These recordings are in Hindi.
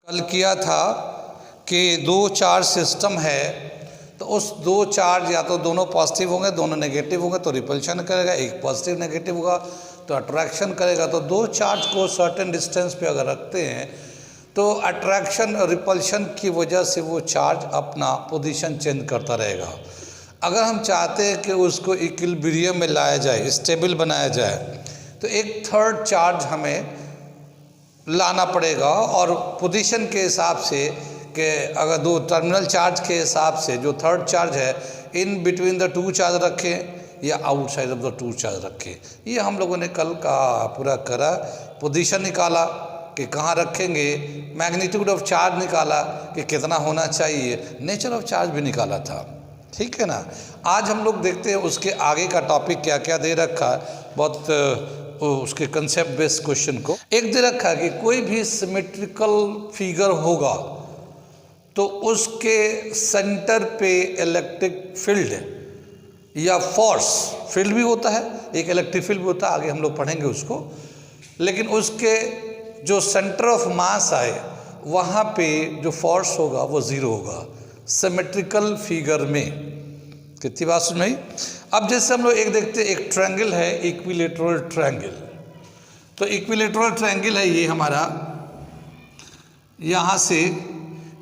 कल किया था कि दो चार्ज सिस्टम है, तो उस दो चार्ज या तो दोनों पॉजिटिव होंगे दोनों नेगेटिव होंगे तो रिपल्शन करेगा, एक पॉजिटिव नेगेटिव होगा तो अट्रैक्शन करेगा। तो दो चार्ज को सर्टेन डिस्टेंस पे अगर रखते हैं तो अट्रैक्शन और रिपल्शन की वजह से वो चार्ज अपना पोजीशन चेंज करता रहेगा। अगर हम चाहते हैं कि उसको इक्विलिब्रियम में लाया जाए, स्टेबल बनाया जाए, तो एक थर्ड चार्ज हमें लाना पड़ेगा और पोजीशन के हिसाब से कि अगर दो टर्मिनल चार्ज के हिसाब से जो थर्ड चार्ज है in between the two charge रखें या outside of the two charge रखें। ये हम लोगों ने कल का पूरा करा, पोजीशन निकाला कि कहाँ रखेंगे, मैग्नीट्यूड ऑफ चार्ज निकाला कि कितना होना चाहिए, नेचर ऑफ चार्ज भी निकाला था। ठीक है ना। आज हम लोग देखते हैं उसके आगे का टॉपिक क्या क्या दे रखा है, बहुत उसके कंसेप्ट बेस्ड क्वेश्चन को। एक दे रखा है कि कोई भी सिमेट्रिकल फिगर होगा तो उसके सेंटर पे इलेक्ट्रिक फील्ड या फोर्स फील्ड भी होता है, एक इलेक्ट्रिक फील्ड भी होता है, आगे हम लोग पढ़ेंगे उसको, लेकिन उसके जो सेंटर ऑफ मास आए वहाँ पे जो फोर्स होगा वो ज़ीरो होगा सिमेट्रिकल फिगर में। कितनी बात सुन रही। अब जैसे हम लोग एक देखते हैं, एक ट्रायंगल है इक्विलेटरल ट्रायंगल। तो इक्विलेटरल ट्रायंगल है ये हमारा, यहाँ से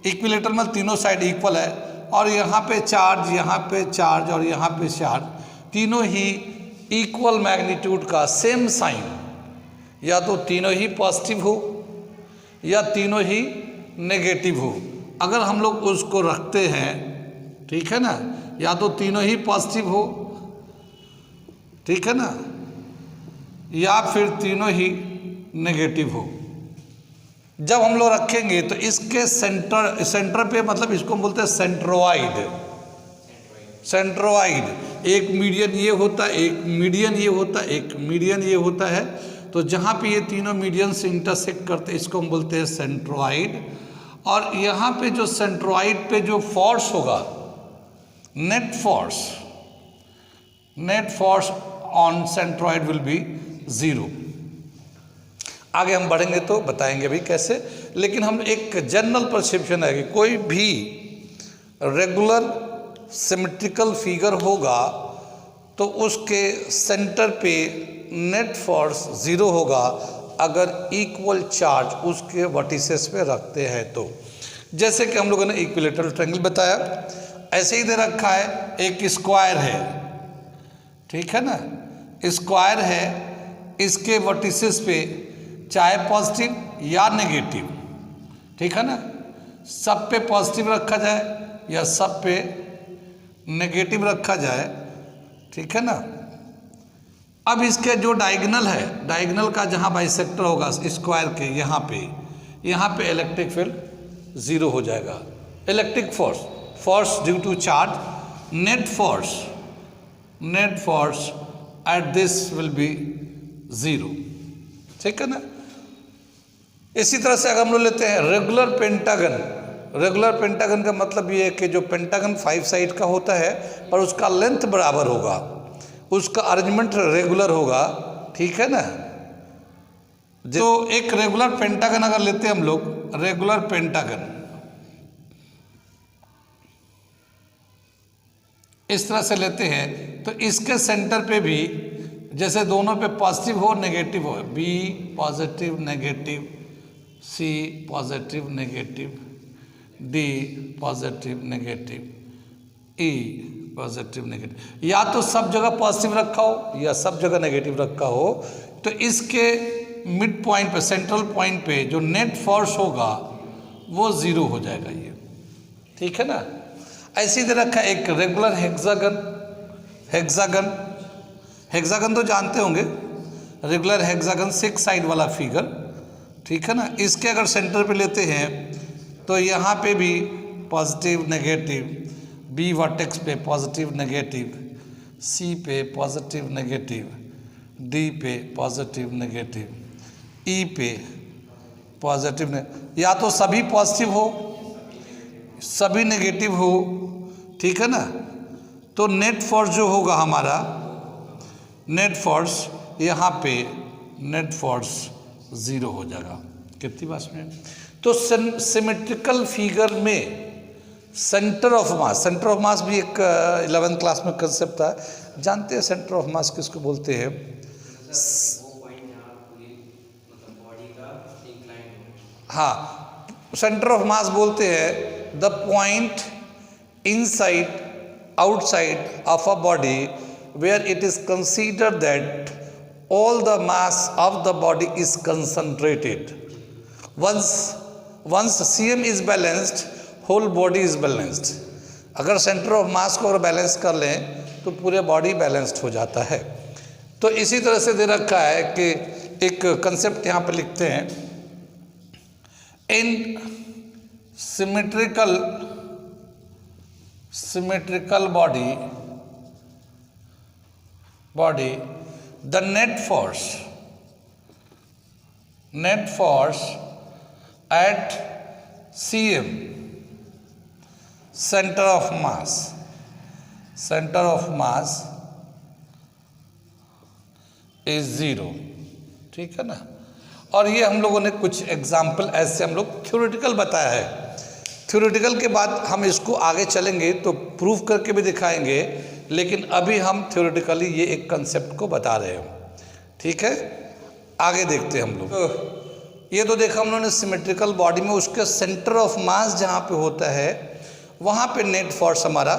इक्विलेटर में तीनों साइड इक्वल है और यहाँ पे चार्ज, यहाँ पे चार्ज और यहाँ पे चार्ज, तीनों ही इक्वल मैग्नीट्यूड का सेम साइन, या तो तीनों ही पॉजिटिव हो या तीनों ही नेगेटिव हो। अगर हम लोग उसको रखते हैं, ठीक है ना, या तो तीनों ही पॉजिटिव हो, ठीक है ना, या फिर तीनों ही नेगेटिव हो। जब हम लोग रखेंगे तो इसके सेंटर पे, मतलब इसको हम बोलते हैं सेंट्रोइड। सेंट्रोइड एक मीडियन ये होता है, एक मीडियन ये होता है, एक मीडियन ये होता है। तो जहाँ पे ये तीनों मीडियन से इंटरसेक्ट करते हैं इसको हम बोलते हैं सेंट्रोइड। और यहाँ पे जो सेंट्रोइड पे जो फोर्स होगा, net force on centroid will be zero. आगे हम बढ़ेंगे तो बताएंगे भी कैसे, लेकिन हम एक जनरल परसेप्शन है कि कोई भी रेगुलर सिमेट्रिकल फिगर होगा तो उसके सेंटर पे नेट फोर्स ज़ीरो होगा अगर इक्वल चार्ज उसके वर्टिसेस पे रखते हैं तो। जैसे कि हम लोगों ने इक्विलेटरल ट्रायंगल बताया, ऐसे ही दे रखा है एक स्क्वायर है, ठीक है ना, स्क्वायर है, इसके वर्टिसेस पे चाहे पॉजिटिव या नेगेटिव, ठीक है ना, सब पे पॉजिटिव रखा जाए या सब पे नेगेटिव रखा जाए, ठीक है ना। अब इसके जो डायगोनल है, डायगोनल का जहाँ बाइसेक्टर होगा स्क्वायर के, यहाँ पे इलेक्ट्रिक फील्ड ज़ीरो हो जाएगा। Electric force due to charge, net force at this will be zero, ठीक है ना। इसी तरह से अगर हम लोग लेते हैं रेगुलर पेंटागन का मतलब ये है कि जो पेंटागन 5 साइड का होता है पर उसका लेंथ बराबर होगा, उसका अरेंजमेंट रेगुलर होगा, ठीक है ना। तो एक रेगुलर पेंटागन अगर लेते हैं हम लोग, रेगुलर पेंटागन इस तरह से लेते हैं तो इसके सेंटर पे भी जैसे दोनों पे पॉजिटिव हो नेगेटिव हो, B positive negative, C positive negative, D positive negative, E positive negative, या तो सब जगह पॉजिटिव रखा हो या सब जगह नेगेटिव रखा हो, तो इसके मिड पॉइंट पे, सेंट्रल पॉइंट पे जो नेट फोर्स होगा वो ज़ीरो हो जाएगा ये, ठीक है ना। ऐसे ही दे रखा है एक रेगुलर हेक्सागन तो जानते होंगे, रेगुलर हेक्सागन 6 साइड वाला फिगर, ठीक है ना। इसके अगर सेंटर पे लेते हैं तो यहाँ पे भी पॉजिटिव नेगेटिव, बी वर्टेक्स पे पॉजिटिव नेगेटिव, सी पे पॉजिटिव नेगेटिव, डी पे पॉजिटिव नेगेटिव, ई पे पॉजिटिव या तो सभी पॉजिटिव हो सभी नेगेटिव हो, ठीक है ना। तो नेट फोर्स जो होगा हमारा, नेट फोर्स यहाँ पे नेट फोर्स ज़ीरो हो जाएगा। कितनी बात में। तो सिमेट्रिकल फिगर में सेंटर ऑफ मास भी एक 11th क्लास में कंसेप्ट था, जानते हैं सेंटर ऑफ मास किसको बोलते हैं? हाँ, सेंटर ऑफ मास बोलते हैं the point inside outside of a body where it is consider that all the mass of the body is concentrated. Once CM is balanced, whole body is balanced. अगर सेंटर ऑफ मास को अगर बैलेंस कर लें तो पूरे बॉडी बैलेंस्ड हो जाता है। तो इसी तरह से दे रखा है कि एक कंसेप्ट यहाँ पे लिखते हैं, इन symmetrical body the net force at CM center of mass is 0, ठीक है ना। और ये हम लोगों ने कुछ एग्जाम्पल ऐसे हम लोग थ्योरेटिकल बताया है। थ्योरेटिकल के बाद हम इसको आगे चलेंगे तो प्रूफ करके भी दिखाएंगे, लेकिन अभी हम थ्योरेटिकली ये एक कंसेप्ट को बता रहे हैं, ठीक है। आगे देखते हैं हम लोग। ये तो देखा हम लोगों ने सिमेट्रिकल बॉडी में उसके सेंटर ऑफ मास जहाँ पे होता है वहाँ पे नेट फोर्स हमारा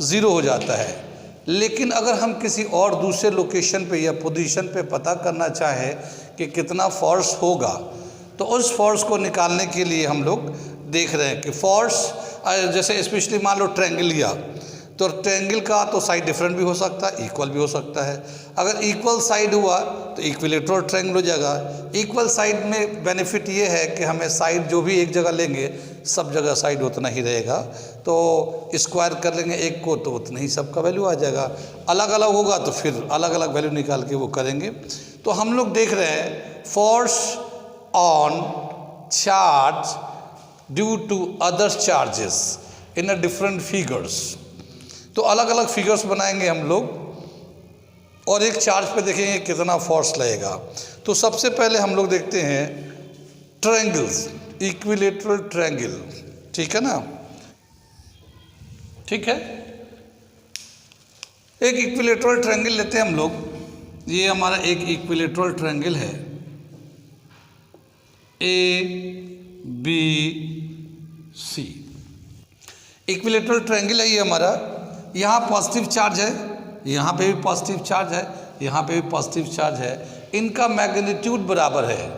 0 हो जाता है। लेकिन अगर हम किसी और दूसरे लोकेशन पे या पोजीशन पे पता करना चाहें कि कितना फोर्स होगा, तो उस फोर्स को निकालने के लिए हम लोग देख रहे हैं कि फोर्स, जैसे स्पेशली मान लो ट्रायंगल लिया, तो ट्रायंगल का तो साइड डिफरेंट भी हो सकता है, इक्वल भी हो सकता है। अगर इक्वल साइड हुआ तो इक्विलेटरल ट्रायंगल हो जाएगा। इक्वल साइड में बेनिफिट ये है कि हमें साइड जो भी एक जगह लेंगे सब जगह साइड उतना ही रहेगा, तो स्क्वायर कर लेंगे एक को तो उतना ही सबका वैल्यू आ जाएगा। अलग अलग होगा तो फिर अलग अलग वैल्यू निकाल के वो करेंगे। तो हम लोग देख रहे हैं force on charge due to other charges in a different figures. तो अलग अलग फिगर्स बनाएंगे हम लोग और एक चार्ज पे देखेंगे कितना फोर्स लगेगा। तो सबसे पहले हम लोग देखते हैं ट्रायंगल्स, इक्विलेटरल ट्रायंगल, ठीक है ना, ठीक है। एक इक्विलेटरल ट्रायंगल लेते हैं हम लोग। ये हमारा एक इक्विलेटरल ट्रायंगल है, ABC। इक्विलेटरल ट्रायंगल है ये हमारा। यहाँ पॉजिटिव चार्ज है, यहाँ पे भी पॉजिटिव चार्ज है, यहाँ पे भी पॉजिटिव चार्ज है, इनका मैग्नीट्यूड बराबर है।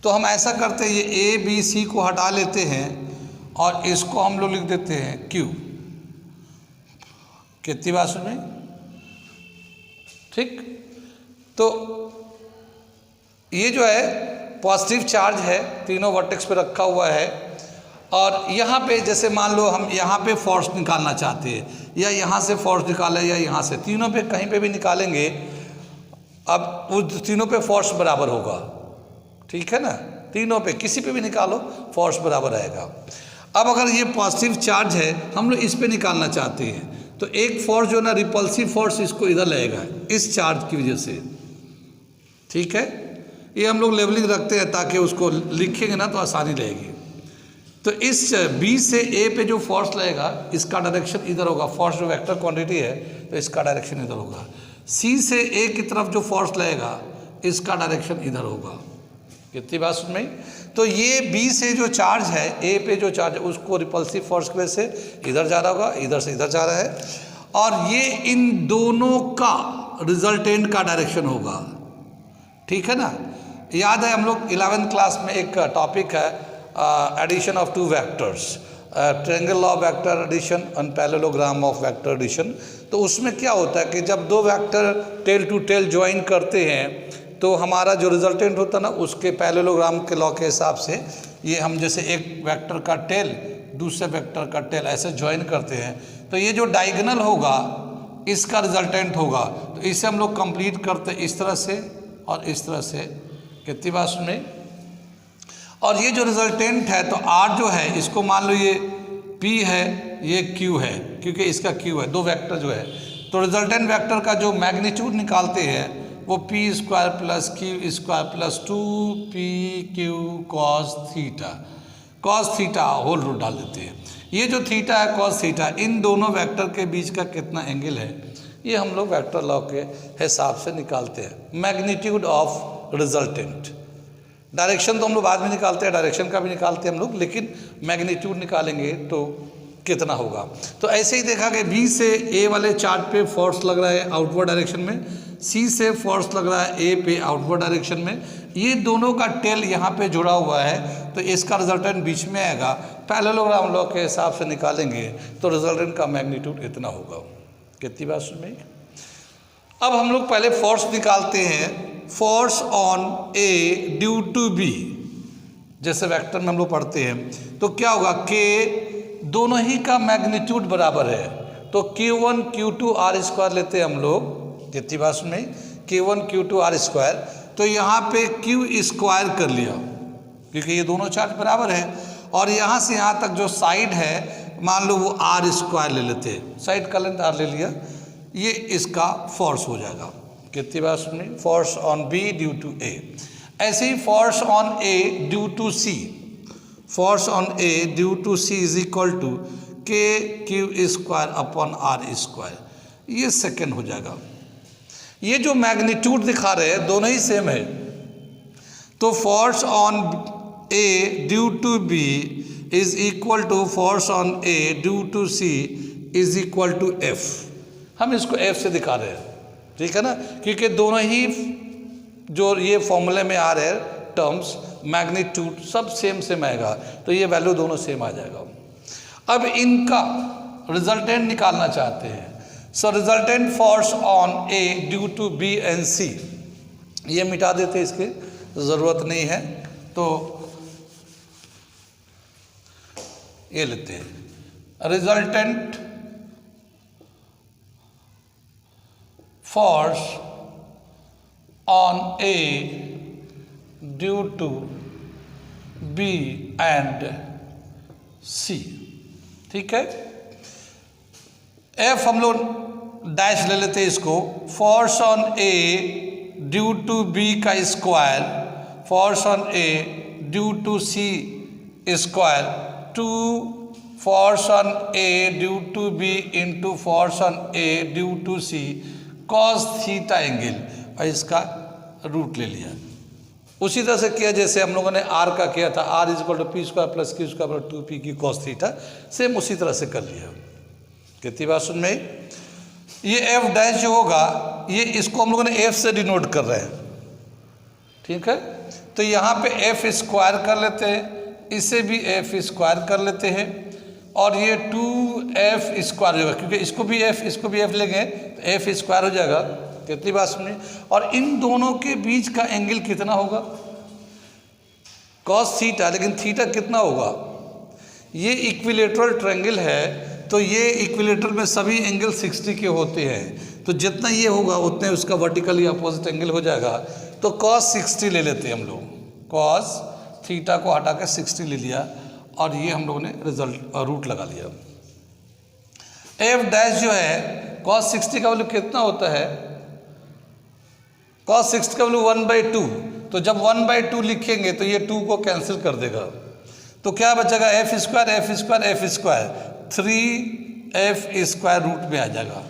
तो हम ऐसा करते हैं, ये ABC को हटा लेते हैं और इसको हम लोग लिख देते हैं Q। कितनी बात सुन में, ठीक। तो ये जो है पॉजिटिव चार्ज है, तीनों वर्टेक्स पे रखा हुआ है। और यहाँ पे जैसे मान लो हम यहाँ पे फोर्स निकालना चाहते हैं, या यहाँ से फोर्स निकाले या यहाँ से, तीनों पे कहीं पे भी निकालेंगे, अब उस तीनों पे फोर्स बराबर होगा, ठीक है ना। तीनों पे किसी पे भी निकालो फोर्स बराबर आएगा। अब अगर ये पॉजिटिव चार्ज है, हम लोग इस पे निकालना चाहते हैं, तो एक फोर्स जो है ना रिपल्सिव फोर्स इसको इधर लगेगा इस चार्ज की वजह से, ठीक है। ये हम लोग लेवलिंग रखते हैं ताकि उसको लिखेंगे ना तो आसानी रहेगी। तो इस B से A पे जो फोर्स लगेगा इसका डायरेक्शन इधर होगा, फोर्स जो वेक्टर क्वांटिटी है तो इसका डायरेक्शन इधर होगा। C से A की तरफ जो फोर्स लगेगा इसका डायरेक्शन इधर होगा। कितनी बात सुन में। तो ये B से जो चार्ज है, A पे जो चार्ज है, उसको रिपल्सिव फोर्स की वजह से इधर जा रहा होगा, इधर से इधर जा रहा है, और ये इन दोनों का रिजल्टेंट का डायरेक्शन होगा, ठीक है ना। याद है हम लोग 11th क्लास में एक टॉपिक है addition of two vectors, triangle of vector addition and parallelogram of vector addition. तो उसमें क्या होता है कि जब दो vector tail to tail join करते हैं तो हमारा जो रिजल्टेंट होता है ना, उसके पैरेललोग्राम के लॉ के हिसाब से ये हम जैसे एक वेक्टर का टेल दूसरे वेक्टर का टेल ऐसे ज्वाइन करते हैं, तो ये जो डायगोनल होगा इसका रिजल्टेंट होगा। तो इसे हम लोग कंप्लीट करते हैं इस तरह से और इस तरह से। कितनी बात सुन। और ये जो रिजल्टेंट है तो R जो है इसको मान लो ये P है, ये Q है, क्योंकि इसका Q है, दो वेक्टर जो है। तो रिजल्टेंट वेक्टर का जो मैग्नीट्यूड निकालते हैं वो P square plus Q square plus 2pq cos theta whole root डाल देते हैं। ये जो थीटा है कॉस थीटा, इन दोनों वेक्टर के बीच का कितना एंगल है ये हम लोग वेक्टर लॉ के हिसाब से निकालते हैं। मैग्नीट्यूड ऑफ रिजल्टेंट, डायरेक्शन तो हम लोग बाद में निकालते हैं, डायरेक्शन का भी निकालते हैं हम लोग, लेकिन मैग्नीट्यूड निकालेंगे तो कितना होगा। तो ऐसे ही देखा कि बी से ए वाले चार्ट पे फोर्स लग रहा है आउटवर्ड डायरेक्शन में, सी से फोर्स लग रहा है ए पे आउटवर्ड डायरेक्शन में, ये दोनों का टेल यहाँ पे जुड़ा हुआ है तो इसका रिजल्टेंट बीच में आएगा। पैरेललोग्राम लॉ के हिसाब से निकालेंगे तो रिजल्टेंट का मैग्नीट्यूड इतना होगा। कितनी बात सुन में। अब हम लोग पहले फोर्स निकालते हैं, force on A due to B, जैसे वेक्टर में हम लोग पढ़ते हैं तो क्या होगा, के दोनों ही का मैग्नीट्यूड बराबर है तो Q1 Q2 R स्क्वायर लेते हैं हम लोग। कितनी बात सुन में, Q1 Q2 R स्क्वायर, तो यहाँ पे Q स्क्वायर कर लिया क्योंकि ये दोनों चार्ज बराबर है, और यहाँ से यहाँ तक जो साइड है मान लो वो R स्क्वायर ले लेते हैं, साइड का लेंथ R ले लिया, ये इसका फोर्स हो जाएगा। कितनी बात सुनी, force on B due to A. ऐसे ही force on A due to C, force on A due to C is equal to K Q square upon R square, ये सेकेंड हो जाएगा। ये जो मैग्नीट्यूड दिखा रहे हैं दोनों ही सेम है, तो force on A due to B is equal to force on A due to C is equal to F. हम इसको एफ से दिखा रहे हैं, ठीक है ना, क्योंकि दोनों ही जो ये फॉर्मूले में आ रहे हैं टर्म्स, मैग्नीट्यूड सब सेम आएगा तो ये वैल्यू दोनों सेम आ जाएगा। अब इनका रिजल्टेंट निकालना चाहते हैं, so resultant force on A due to B and C, ये मिटा देते, इसकी ज़रूरत नहीं है, तो ये लेते हैं resultant force on A due to B and C, ठीक है। एफ हम लोग डैश ले लेते हैं इसको, force on A due to B का square, force on A due to C square, two force on A due to B into force on A due to C cos theta angle, और इसका रूट ले लिया। उसी तरह से किया जैसे हम लोगों ने आर का किया था, R is equal to P square plus Q square plus 2p की कॉस थीटा, सेम उसी तरह से कर लिया। कितनी बात सुन में, ये एफ डैश जो होगा ये इसको हम लोगों ने एफ से डिनोट कर रहे हैं, ठीक है। तो यहाँ पे एफ स्क्वायर कर लेते हैं, इसे भी एफ स्क्वायर कर लेते हैं, और ये 2f स्क्वायर होगा क्योंकि इसको भी एफ लेंगे तो एफ स्क्वायर हो जाएगा। कितनी बात सुनिए, और इन दोनों के बीच का एंगल कितना होगा, कॉस थीटा, लेकिन थीटा कितना होगा, ये इक्विलेटरल ट्रायंगल है तो ये इक्विलेटरल में सभी एंगल 60 के होते हैं, तो जितना ये होगा उतने उसका वर्टिकली अपोजिट एंगल हो जाएगा। तो कॉस 60 ले लेते हैं हम लोग, कॉस थीटा को हटा के 60 ले लिया, और ये हम लोगों ने रिजल्ट रूट लगा लिया। एफ डैश जो है कॉस 60 का वैल्यू कितना होता है, कॉस 60 का वैल्यू 1/2, तो जब 1/2 लिखेंगे तो ये 2 को कैंसिल कर देगा, तो क्या बचेगा, F square 3f square root में आ जाएगा,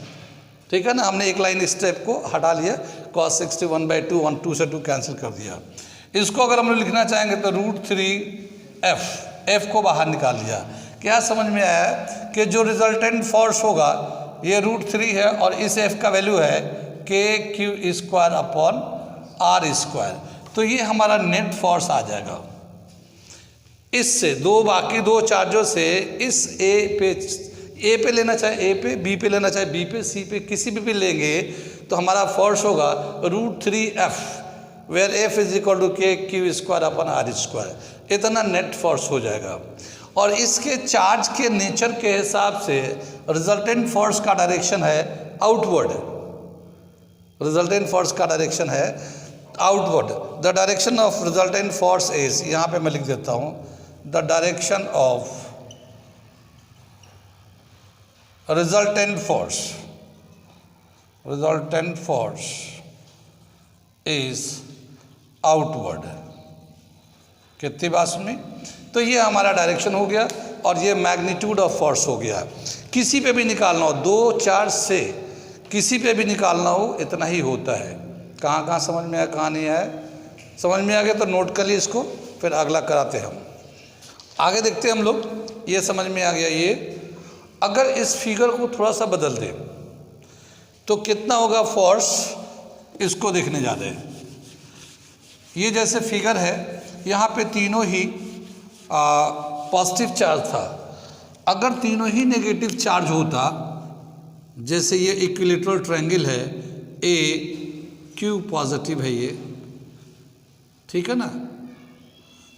ठीक है ना। हमने एक लाइन स्टेप को हटा लिया, कॉस 60 1/2, 2 से 2 कैंसिल कर दिया। इसको अगर हम लोग लिखना चाहेंगे तो √3f को बाहर निकाल लिया। क्या समझ में आया कि जो रिजल्टेंट फोर्स होगा ये √3 है, और इस f का वैल्यू है KQ square upon R square, तो ये हमारा नेट फोर्स आ जाएगा। इससे बाकी दो चार्जों से इस ए पे लेना चाहे ए पे, बी पे लेना चाहे बी पे, सी पे, किसी भी लेंगे तो हमारा फोर्स होगा √3f, where f is equal to KQ square upon R square, इतना नेट फोर्स हो जाएगा। और इसके चार्ज के नेचर के हिसाब से रिजल्टेंट फोर्स का डायरेक्शन है आउटवर्ड, रिजल्टेंट फोर्स का डायरेक्शन है outward. The direction of resultant force is, यहाँ पे मैं लिख देता हूँ, the direction of resultant force is outward. कितनी बात सुनी? तो ये हमारा डायरेक्शन हो गया और ये मैग्नीट्यूड ऑफ फोर्स हो गया। किसी पे भी निकालना हो, दो चार्ज से किसी पे भी निकालना हो इतना ही होता है। कहाँ कहाँ समझ में आया, कहाँ नहीं आया? समझ में आ गया तो नोट कर लिए इसको, फिर अगला कराते हम। आगे देखते हैं हम लोग। ये समझ में आ गया। ये अगर इस फिगर को थोड़ा सा बदल दें तो कितना होगा फोर्स, इसको देखने जा रहे हैं। ये जैसे फिगर है, यहाँ पे तीनों ही पॉजिटिव चार्ज था। अगर तीनों ही नेगेटिव चार्ज होता, जैसे ये इक्विलेटरल ट्रायंगल है, ए क्यू पॉजिटिव है ये, ठीक है ना,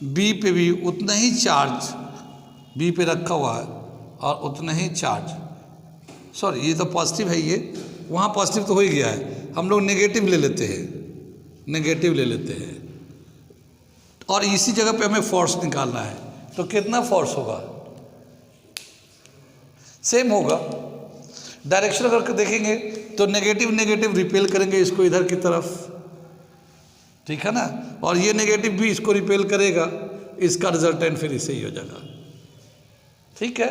बी पे भी उतना ही चार्ज बी पे रखा हुआ है और उतना ही चार्ज, सॉरी ये तो पॉजिटिव है, ये वहाँ पॉजिटिव तो हो ही गया है, हम लोग नेगेटिव ले लेते हैं, नेगेटिव ले लेते हैं और इसी जगह पे हमें फोर्स निकालना है। तो कितना फोर्स होगा? सेम होगा। डायरेक्शन अगर देखेंगे तो नेगेटिव नेगेटिव रिपेल करेंगे इसको इधर की तरफ, ठीक है ना, और ये नेगेटिव भी इसको रिपेल करेगा, इसका रिजल्टेंट फिर इसे ही हो जाएगा। ठीक है,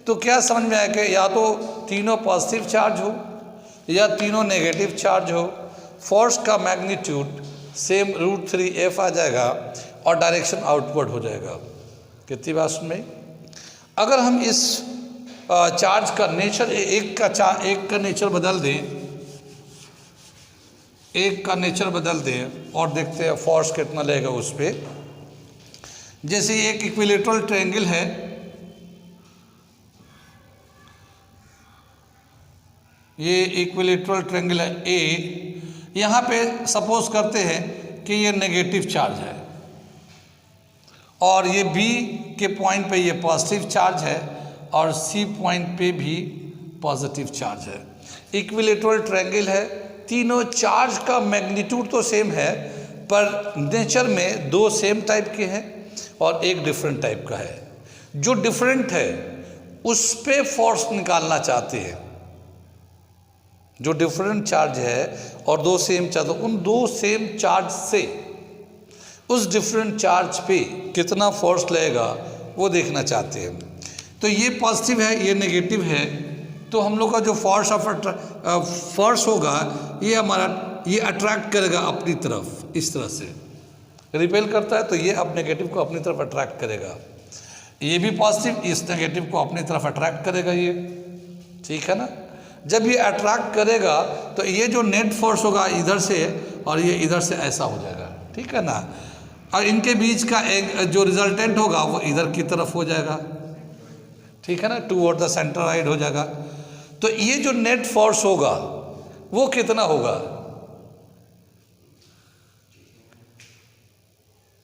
तो क्या समझ में आया कि या तो तीनों पॉजिटिव चार्ज हो या तीनों नेगेटिव चार्ज हो, फोर्स का मैग्नीट्यूड सेम √3F आ जाएगा और डायरेक्शन आउटवर्ड हो जाएगा। कितनी बात सुन में? अगर हम इस चार्ज का नेचर, एक का नेचर बदल दें, एक का नेचर बदल दें और देखते हैं फोर्स कितना लगेगा उस पर। जैसे एक इक्विलेटरल ट्रायंगल है, ये इक्विलेटरल ट्रायंगल है ए, यहाँ पे सपोज करते हैं कि ये नेगेटिव चार्ज है और ये बी के पॉइंट पे ये पॉजिटिव चार्ज है और सी पॉइंट पे भी पॉजिटिव चार्ज है। इक्विलेटरल ट्रायंगल है, तीनों चार्ज का मैग्नीट्यूड तो सेम है पर नेचर में दो सेम टाइप के हैं और एक डिफरेंट टाइप का है। जो डिफरेंट है उस पे फोर्स निकालना चाहते हैं। जो डिफरेंट चार्ज है और दो सेम चार्ज, उन दो सेम चार्ज से उस डिफरेंट चार्ज पे कितना फोर्स लगेगा वो देखना चाहते हैं। तो ये पॉजिटिव है, ये नेगेटिव है, तो हम लोग का जो फोर्स होगा ये हमारा, ये अट्रैक्ट करेगा अपनी तरफ, इस तरह से रिपेल करता है तो ये अब नेगेटिव को अपनी तरफ अट्रैक्ट करेगा, ये भी पॉजिटिव इस नेगेटिव को अपनी तरफ अट्रैक्ट करेगा ये, ठीक है ना। जब ये अट्रैक्ट करेगा तो ये जो नेट फोर्स होगा इधर से और ये इधर से ऐसा हो जाएगा, ठीक है ना, और इनके बीच का एक जो रिजल्टेंट होगा वो इधर की तरफ हो जाएगा, ठीक है ना, टूवर्ड द सेंट्रॉइड हो जाएगा। तो ये जो नेट फोर्स होगा वो कितना होगा?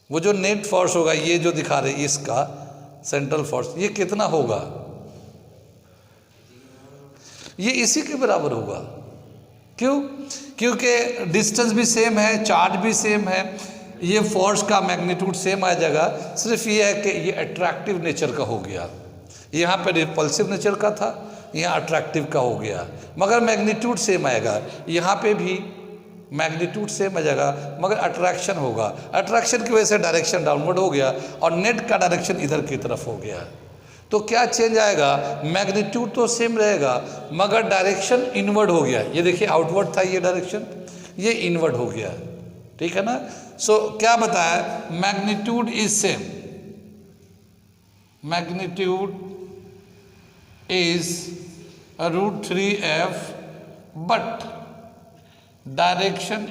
वो जो नेट फोर्स होगा, ये जो दिखा रहे इसका सेंट्रल फोर्स, ये कितना होगा? ये इसी के बराबर होगा। क्यों? क्योंकि डिस्टेंस भी सेम है, चार्ज भी सेम है, ये फोर्स का मैग्नीट्यूड सेम आ जाएगा। सिर्फ ये है कि ये अट्रैक्टिव नेचर का हो गया, यहाँ पे रिपल्सिव नेचर का था, यहाँ अट्रैक्टिव का हो गया, मगर मैग्नीट्यूड सेम आएगा। यहाँ पे भी मैग्नीट्यूड सेम आ जाएगा मगर अट्रैक्शन होगा। अट्रैक्शन की वजह से डायरेक्शन डाउनवर्ड हो गया और नेट का डायरेक्शन इधर की तरफ हो गया। तो क्या चेंज आएगा? मैग्नीट्यूड तो सेम रहेगा मगर डायरेक्शन इनवर्ड हो गया। ये देखिए आउटवर्ड था ये डायरेक्शन, ये इनवर्ड हो गया, ठीक है ना। सो क्या बताया? Magnitude is same, magnitude is √3F but direction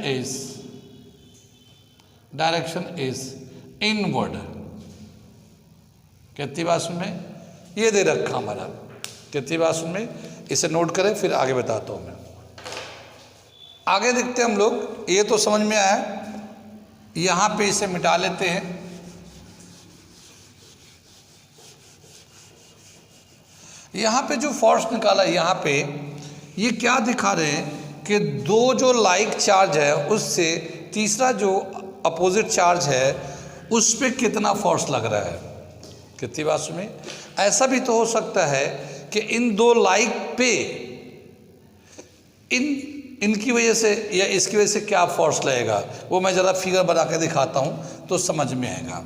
is inward. कितनी बात सुन में? ये दे रखा हमारा, कितनी बात सुन में, इसे नोट करें फिर आगे बताता हूं मैं। आगे देखते हैं हम लोग, ये तो समझ में आया, यहां पे इसे मिटा लेते हैं। यहां पे जो फोर्स निकाला यहां पे, ये क्या दिखा रहे हैं कि दो जो लाइक चार्ज है उससे तीसरा जो अपोजिट चार्ज है उस पे कितना फोर्स लग रहा है। कितनी बात सुनी? ऐसा भी तो हो सकता है कि इन दो लाइक पे, इनकी वजह से या इसकी वजह से क्या फोर्स लगेगा, वो मैं ज़रा फिगर बना के दिखाता हूँ तो समझ में आएगा।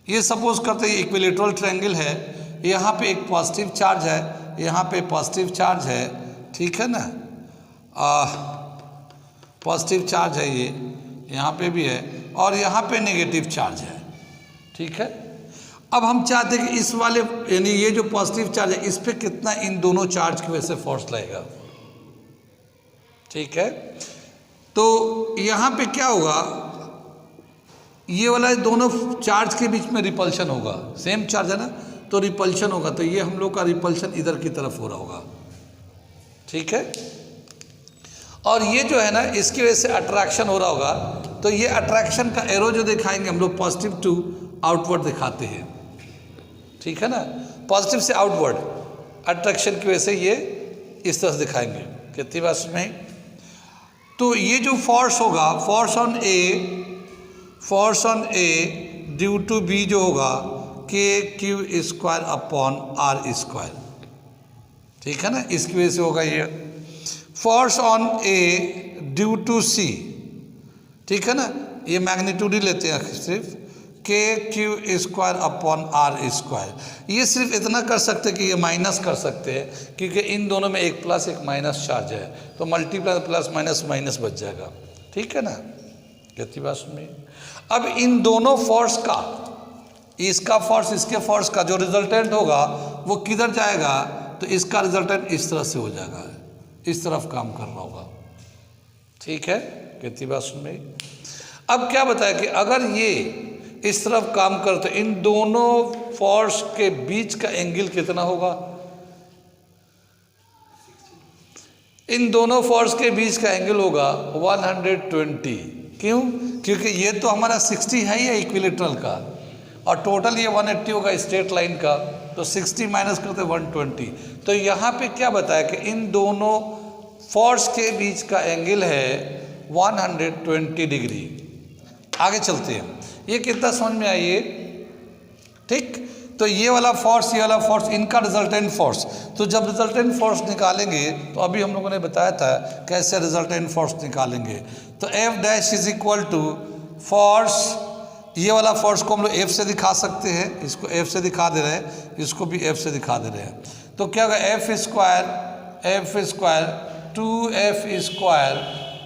ये सपोज करते हैं इक्विलेटरल ट्रायंगल है, यहाँ पे एक पॉजिटिव चार्ज है, यहाँ पे पॉजिटिव चार्ज है, ठीक है ना, पॉजिटिव चार्ज है ये, यहाँ पे भी है, और यहाँ पे नेगेटिव चार्ज है, ठीक है। अब हम चाहते हैं कि इस वाले यानी ये जो पॉजिटिव चार्ज है इस पे कितना इन दोनों चार्ज की वजह से फोर्स लगेगा, ठीक है। तो यहाँ पे क्या होगा, ये वाला दोनों चार्ज के बीच में रिपल्शन होगा, सेम चार्ज है ना, तो रिपल्शन होगा, तो ये हम लोग का रिपल्शन इधर की तरफ हो रहा होगा, ठीक है। और ये जो है ना इसकी वजह से अट्रैक्शन हो रहा होगा, तो ये अट्रैक्शन का एरो जो दिखाएंगे हम लोग पॉजिटिव टू आउटवर्ड दिखाते हैं, ठीक है ना, पॉजिटिव से आउटवर्ड अट्रैक्शन की वजह से ये इस तरह से दिखाएंगे, कितनी बात में। तो ये जो फोर्स होगा, force on A due to B जो होगा K Q square upon R square, ठीक है ना, इसकी वजह से होगा ये। Force on A due to C, ठीक है ना, ये मैग्नीट्यूड ही लेते हैं सिर्फ, K Q square upon R square. ये सिर्फ इतना कर सकते कि ये माइनस कर सकते हैं, क्योंकि इन दोनों में एक प्लस एक माइनस चार्ज है, तो मल्टीप्लाई प्लस माइनस माइनस बच जाएगा, ठीक है ना, कितनी बात सुनिए। अब इन दोनों फोर्स का, इसका फोर्स इसके फोर्स का जो रिजल्टेंट होगा वो किधर जाएगा, तो इसका रिजल्टेंट इस तरह से हो जाएगा, इस तरफ काम कर रहा होगा, ठीक है, कितनी बात सुनिए। अब क्या बताया कि अगर ये इस तरफ काम कर तो इन दोनों फोर्स के बीच का एंगल कितना होगा, इन दोनों फोर्स के बीच का एंगल होगा 120। क्यों? क्योंकि ये तो हमारा 60 है ही इक्विलेटरल का, और टोटल ये 180 होगा स्ट्रेट लाइन का, तो 60 माइनस करते 120। तो यहाँ पे क्या बताया कि इन दोनों फोर्स के बीच का एंगल है 120 डिग्री। आगे चलते हैं, ये कितना समझ में आई है, ठीक। तो ये वाला फोर्स इनका रिजल्टेंट फोर्स, तो जब रिजल्टेंट फोर्स निकालेंगे तो अभी हम लोगों ने बताया था कैसे रिजल्टेंट फोर्स निकालेंगे। तो F dash is equal to force, ये वाला फोर्स को हम लोग एफ से दिखा सकते हैं, इसको एफ से दिखा दे रहे हैं, इसको भी एफ से दिखा दे रहे हैं। तो क्या होगा, F square 2f square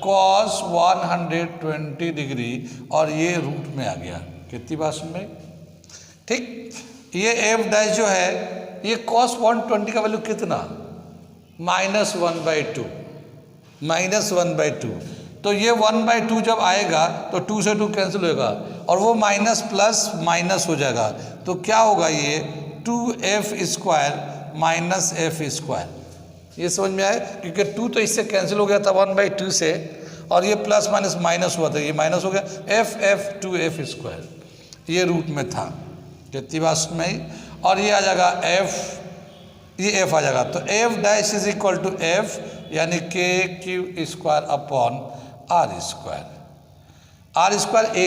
cos 120 degree, और ये रूट में आ गया, कितनी बात सुन में, ठीक। ये एफ डैश जो है ये कॉस 120 का वैल्यू कितना, -1/2, -1/2। तो ये 1/2 जब आएगा तो 2 से 2 कैंसिल होगा, और वो माइनस प्लस माइनस हो जाएगा, तो क्या होगा, ये 2f square minus f square. ये समझ में आया, क्योंकि 2 तो इससे कैंसिल हो गया था 1/2 से, और ये प्लस माइनस माइनस हुआ था, ये माइनस हो गया, f 2f स्क्वायर, ये रूट में था, कितनी बात में। और ये आ जाएगा f, ये f आ जाएगा, तो f dash is equal to f यानी K Q square upon R square, a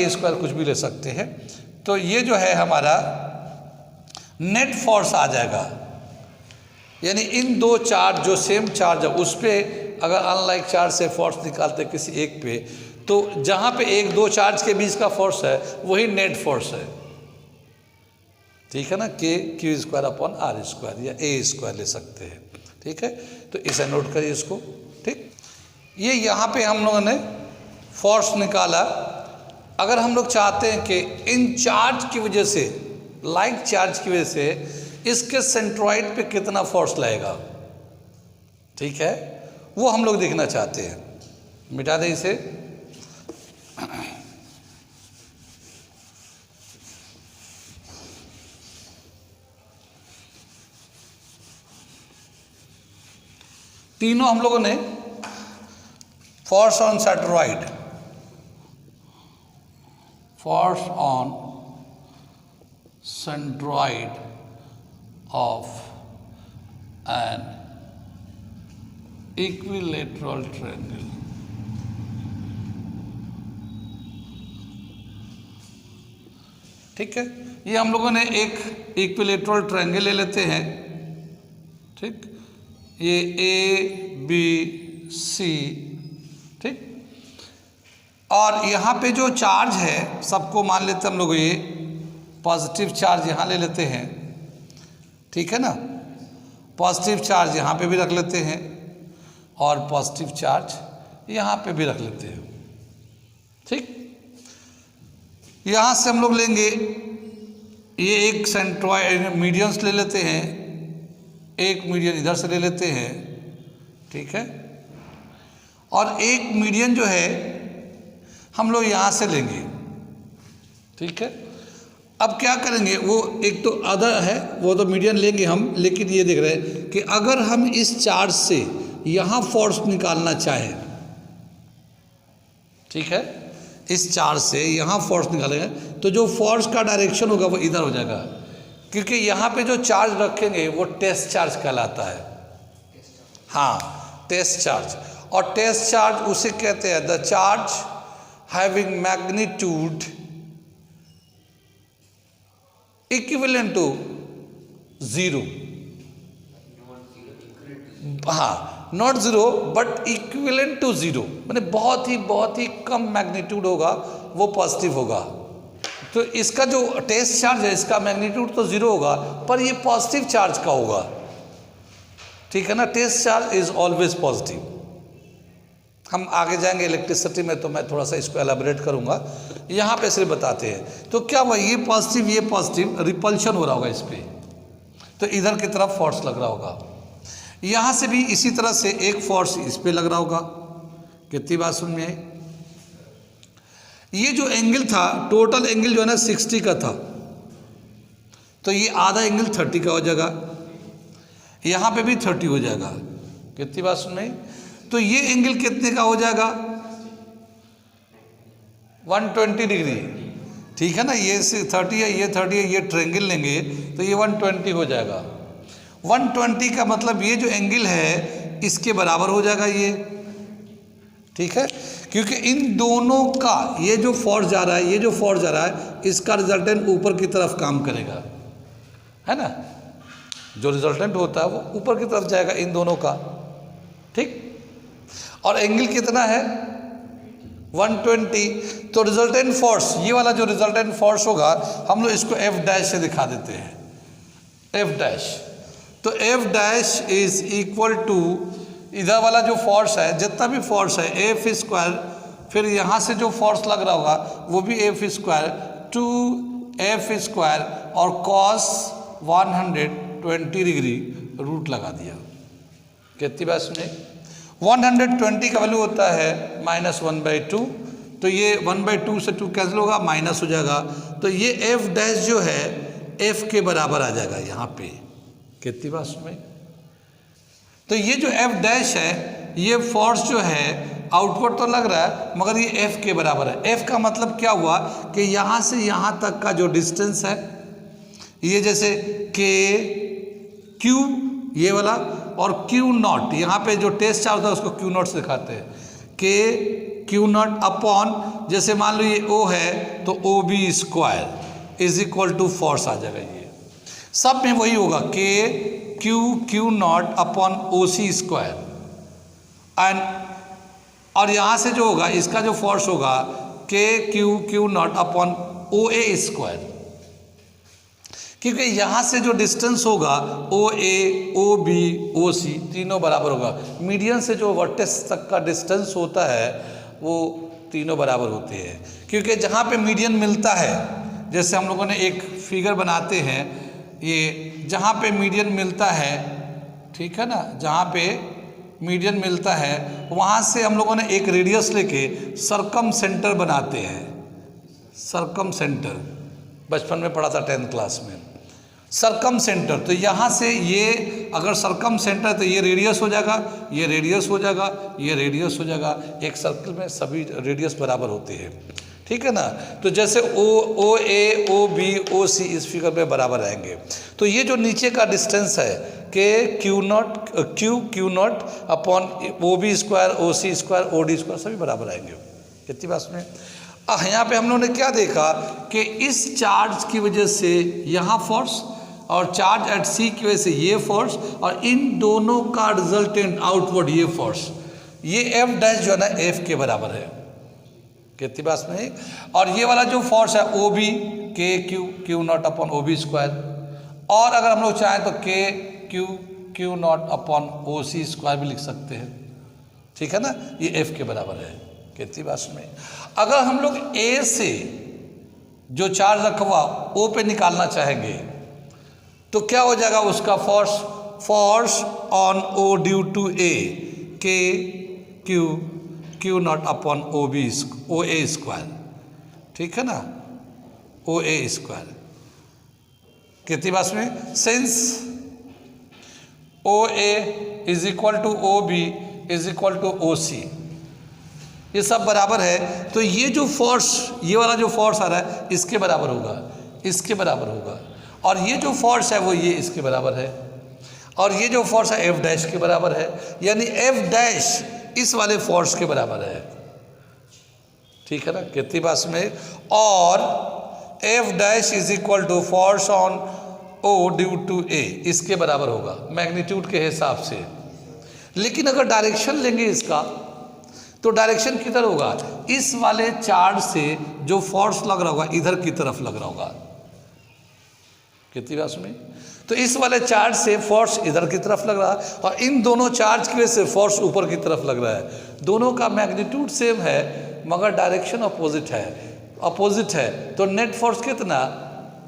square कुछ भी ले सकते हैं। तो ये जो है हमारा नेट फोर्स आ जाएगा, यानी इन दो चार्ज जो सेम चार्ज है उस पर अगर अनलाइक चार्ज से फोर्स निकालते किसी एक पे, तो जहाँ पे एक दो चार्ज के बीच का फोर्स है वही नेट फोर्स है, ठीक है ना, K Q square upon R square या ए स्क्वायर ले सकते हैं, ठीक है। तो इसे नोट करिए इसको, ठीक। ये यहाँ पे हम लोगों ने फोर्स निकाला। अगर हम लोग चाहते हैं कि इन चार्ज की वजह से, लाइक चार्ज की वजह से इसके सेंट्रॉइड पे कितना फोर्स लगेगा, ठीक है, वो हम लोग देखना चाहते हैं। मिटा दें इसे, तीनों हम लोगों ने force on centroid, force on centroid of an equilateral triangle, ठीक है। ये हम लोगों ने एक इक्विलेटरल ट्रायंगल ले लेते हैं, ठीक। ये ए बी सी, ठीक। और यहाँ पे जो चार्ज है सबको मान लेते हम लोग, ये पॉजिटिव चार्ज यहाँ ले लेते हैं, ठीक है ना। पॉजिटिव चार्ज यहाँ पे भी रख लेते हैं और पॉजिटिव चार्ज यहाँ पे भी रख लेते हैं, ठीक। यहाँ से हम लोग लेंगे ये एक सेंट्रॉइड मीडियंस ले लेते हैं, एक मीडियन इधर से ले लेते हैं, ठीक है। और एक मीडियन जो है हम लोग यहाँ से लेंगे, ठीक है। अब क्या करेंगे, वो एक तो अदर है, वो तो मीडियन लेंगे हम, लेकिन ये देख रहे हैं कि अगर हम इस चार्ज से यहाँ फोर्स निकालना चाहें, ठीक है, इस चार्ज से यहाँ फोर्स निकालेंगे तो जो फोर्स का डायरेक्शन होगा वो इधर हो जाएगा, क्योंकि यहाँ पे जो चार्ज रखेंगे वो टेस्ट चार्ज कहलाता है। हाँ, टेस्ट चार्ज। और टेस्ट चार्ज उसे कहते हैं the charge having magnitude equivalent to 0। हाँ, नॉट 0 बट इक्विवेलेंट टू 0, माने बहुत ही कम मैग्नीट्यूड होगा, वो पॉजिटिव होगा। तो इसका जो टेस्ट चार्ज है इसका मैग्नीट्यूड तो 0 होगा, पर ये पॉजिटिव चार्ज का होगा, ठीक है ना। Test charge is always positive. हम आगे जाएंगे इलेक्ट्रिसिटी में तो मैं थोड़ा सा इसको एलाबोरेट करूंगा, यहाँ पे सिर्फ बताते हैं। तो क्या हुआ, ये पॉजिटिव रिपल्शन हो रहा होगा इस पर, तो इधर की तरफ फोर्स लग रहा होगा। यहाँ से भी इसी तरह से एक फोर्स इस पे लग रहा होगा। कितनी बात सुन में आई। ये जो एंगल था, टोटल एंगल जो है ना 60 का था, तो ये आधा एंगल 30 का हो जाएगा, यहाँ पे भी 30 हो जाएगा। कितनी बात सुन में आई। तो ये एंगल कितने का हो जाएगा, 120 डिग्री, ठीक है ना। ये 30 है, ये 30 है, ये ट्रायंगल लेंगे तो ये 120 हो जाएगा। 120 का मतलब ये जो एंगल है इसके बराबर हो जाएगा ये, ठीक है। क्योंकि इन दोनों का ये जो फोर्स जा रहा है, ये जो फोर्स जा रहा है, इसका रिजल्टेंट ऊपर की तरफ काम करेगा, है ना। जो रिजल्टेंट होता है वो ऊपर की तरफ जाएगा इन दोनों का, ठीक। और एंगल कितना है 120। तो रिजल्टेंट फोर्स, ये वाला जो रिजल्टेंट फोर्स होगा, हम लोग इसको एफ डैश से दिखा देते हैं, एफ डैश। तो F dash is equal to, इधर वाला जो फोर्स है, जितना भी फोर्स है एफ स्क्वायर, फिर यहाँ से जो फोर्स लग रहा होगा वो भी एफ स्क्वायर, 2f स्क्वायर और कॉस 120 डिग्री रूट लगा दिया। कितनी बात सुने। 120 का वैल्यू होता है -1/2, तो ये 1/2 से 2 कैंसिल होगा, माइनस हो जाएगा। तो ये एफ डैश जो है एफ के बराबर आ जाएगा यहाँ पे। कितनी बात सुने। तो ये जो एफ डैश है, ये फोर्स जो है आउटवर्ड तो लग रहा है मगर ये एफ के बराबर है। एफ का मतलब क्या हुआ कि यहाँ से यहाँ तक का जो डिस्टेंस है, ये जैसे के क्यू ये वाला और क्यू नॉट, यहाँ पे जो टेस्ट चार्ज होता है उसको क्यू नॉट से दिखाते हैं, के क्यू नॉट अपॉन, जैसे मान लो ये ओ है तो O B square is equal to force आ जाएगा। ये सब में वही होगा, K Q naught upon O C square and, और यहाँ से जो होगा इसका जो फोर्स होगा K Q naught upon O A square, क्योंकि यहाँ से जो डिस्टेंस होगा ओ ए ओ बी ओ सी तीनों बराबर होगा। मीडियन से जो वर्टेक्स तक का डिस्टेंस होता है वो तीनों बराबर होते हैं, क्योंकि जहाँ पे मीडियन मिलता है, जैसे हम लोगों ने एक फिगर बनाते हैं, ये जहाँ पे मीडियन मिलता है, ठीक है ना, जहाँ पे मीडियन मिलता है वहाँ से हम लोगों ने एक रेडियस लेके सरकम सेंटर बनाते हैं। सरकम सेंटर बचपन में पढ़ा था 10th क्लास में, सरकम सेंटर। तो यहाँ से ये अगर सरकम सेंटर तो ये रेडियस हो जाएगा, ये रेडियस हो जाएगा, ये रेडियस हो जाएगा। एक सर्कल में सभी रेडियस बराबर होते हैं, ठीक है ना। तो जैसे ओ ए ओ बी ओ सी इस फिगर में बराबर आएंगे। तो ये जो नीचे का डिस्टेंस है K Q naught upon O B square O C square O D square सभी बराबर आएंगे। कितनी बात सुने। यहाँ पे हम लोगों ने क्या देखा कि इस चार्ज की वजह से यहाँ फोर्स और चार्ज एट सी की वजह से ये फोर्स, और इन दोनों का रिजल्टेंट आउटवर्ड ये फोर्स, ये एफ डैश जो है ना एफ के बराबर है, कितनी बात में। और ये वाला जो फोर्स है O B K Q naught upon O B square, और अगर हम लोग चाहें तो K Q naught upon O C square भी लिख सकते हैं, ठीक है ना। ये एफ के बराबर है, कितनी बात में। अगर हम लोग ए से जो चार्ज रखा हुआ ओ पे निकालना चाहेंगे तो क्या हो जाएगा उसका force on O due to A K Q naught upon O A square, ठीक है ना, ओ ए स्क्वायर, कितनी बात में। Since O A is equal to O B is equal to O C, ये सब बराबर है, तो ये जो फोर्स, ये वाला जो फोर्स आ रहा है इसके बराबर होगा, इसके बराबर होगा, और ये जो फोर्स है वो ये इसके बराबर है, और ये जो फोर्स है एफ डैश के बराबर है, यानी एफ डैश इस वाले फोर्स के बराबर है, ठीक है ना, कितनी बात में। और F dash is equal to force on O due to A, इसके बराबर होगा मैग्नीट्यूड के हिसाब से। लेकिन अगर डायरेक्शन लेंगे इसका तो डायरेक्शन किधर होगा, इस वाले चार्ज से जो फोर्स लग रहा होगा इधर की तरफ लग रहा होगा, कितनी बात में। तो इस वाले चार्ज से फोर्स इधर की तरफ लग रहा है, और इन दोनों चार्ज की वजह से फोर्स ऊपर की तरफ लग रहा है। दोनों का मैग्नीट्यूड सेम है मगर डायरेक्शन अपोजिट है, तो नेट फोर्स कितना,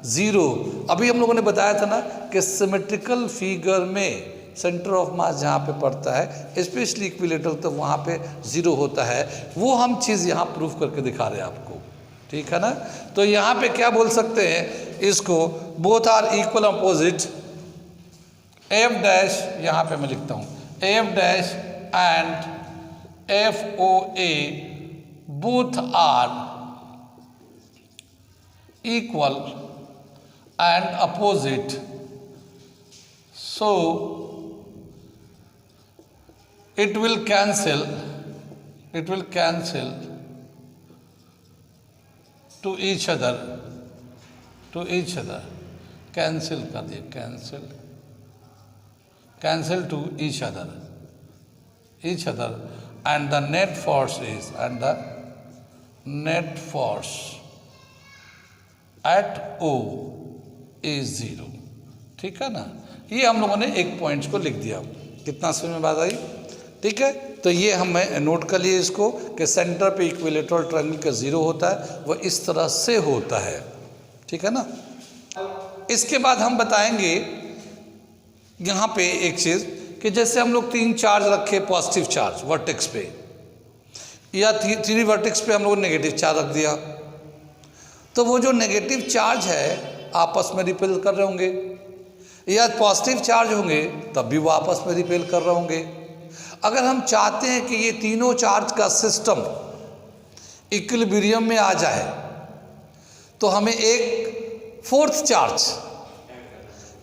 0। अभी हम लोगों ने बताया था ना कि सिमेट्रिकल फिगर में सेंटर ऑफ मास जहाँ पे पड़ता है स्पेशली इक्विलेटरल, तो वहाँ पे 0 होता है। वो हम चीज़ यहाँ प्रूफ करके दिखा रहे हैं आपको, ठीक है ना। तो यहाँ पे क्या बोल सकते हैं इसको, both are equal opposite, F dash, यहाँ पे मैं लिखता हूँ F dash and F O A both are equal and opposite, so it will cancel to each other, cancel कर दिए, cancel to each other, and the net force at O is 0, ठीक है ना। ये हम लोगों ने एक पॉइंट्स को लिख दिया, कितना समझ में बात आई, ठीक है। तो ये हमें नोट कर लिए इसको कि सेंटर पे इक्विलेटरल ट्रायंगल का 0 होता है, वो इस तरह से होता है, ठीक है ना। इसके बाद हम बताएंगे यहाँ पे एक चीज़ कि जैसे हम लोग 3 चार्ज रखे, पॉजिटिव चार्ज वर्टेक्स पे, या 3 वर्टेक्स पे हम लोग नेगेटिव चार्ज रख दिया, तो वो जो नेगेटिव चार्ज है आपस में रिपेल कर रहे होंगे, या पॉजिटिव चार्ज होंगे तब भी वो आपस में रिपेल कर रहे होंगे। अगर हम चाहते हैं कि ये तीनों चार्ज का सिस्टम इक्विलिब्रियम में आ जाए तो हमें एक फोर्थ चार्ज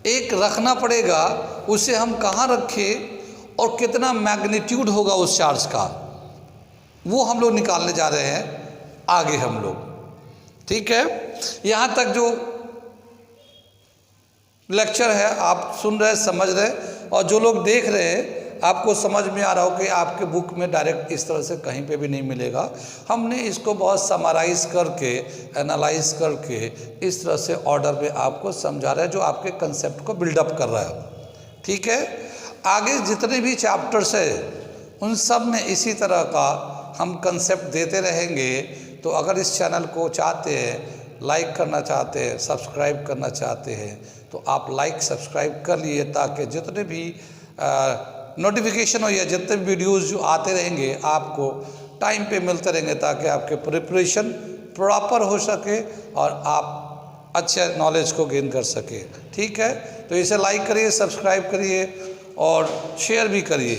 एक रखना पड़ेगा। उसे हम कहाँ रखें और कितना मैग्नीट्यूड होगा उस चार्ज का, वो हम लोग निकालने जा रहे हैं आगे हम लोग, ठीक है। यहाँ तक जो लेक्चर है आप सुन रहे, समझ रहे, और जो लोग देख रहे हैं आपको समझ में आ रहा हो कि आपके बुक में डायरेक्ट इस तरह से कहीं पे भी नहीं मिलेगा। हमने इसको बहुत समराइज करके, एनालाइज करके इस तरह से ऑर्डर में आपको समझा रहे हैं जो आपके कंसेप्ट को बिल्डअप कर रहा है, ठीक है। आगे जितने भी चैप्टर्स है उन सब में इसी तरह का हम कंसेप्ट देते रहेंगे। तो अगर इस चैनल को चाहते हैं, लाइक करना चाहते हैं, सब्सक्राइब करना चाहते हैं तो आप लाइक सब्सक्राइब कर लिए, ताकि जितने भी नोटिफिकेशन हो या जितने भी वीडियोस जो आते रहेंगे आपको टाइम पे मिलते रहेंगे, ताकि आपके प्रिपरेशन प्रॉपर हो सके और आप अच्छे नॉलेज को गेन कर सके, ठीक है। तो इसे लाइक करिए, सब्सक्राइब करिए और शेयर भी करिए।